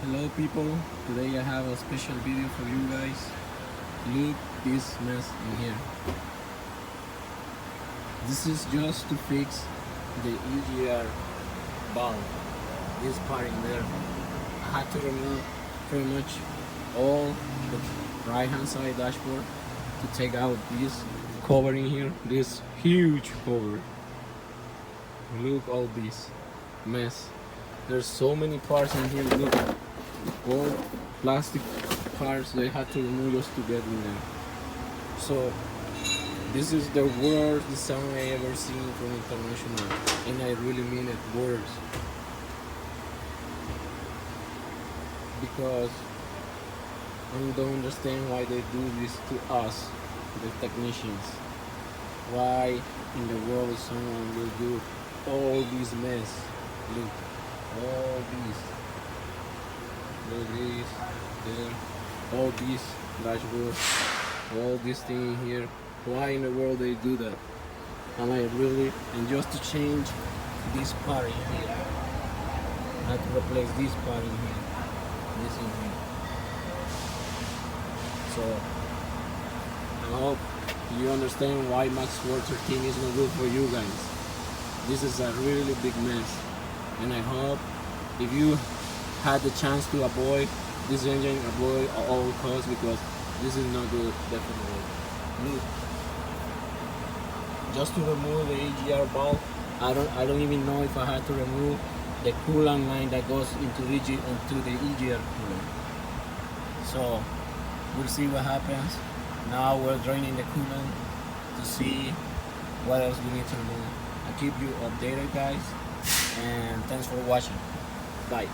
Hello people, today I have a special video for you guys. Look this mess in here. This is just to fix the EGR valve, this part in there. I had to remove pretty much all the right hand side dashboard to take out this cover in here, this huge cover. Look all this mess. There's so many parts in here. Look, all plastic parts they had to remove just to get in there. So this is the worst design I ever seen from international, and I really mean it, worst. Because I don't understand why they do this to us, the technicians. Why in the world someone will do all this mess? Look, all these. Look this, there, all these dashboard, all this thing here. Why in the world they do that? And just to change this part in here, I had to replace this part in here, this in here. So I hope you understand why Maxxforce 13 is not good for you guys. This is a really big mess, and I hope if you had the chance to avoid this engine, avoid at all costs, because this is not good, definitely. Look, just to remove the EGR valve, I don't even know if I had to remove the coolant line that goes into the EGR coolant. So we'll see what happens. Now we're draining the coolant to see what else we need to remove. I'll keep you updated, guys, and thanks for watching. Bye.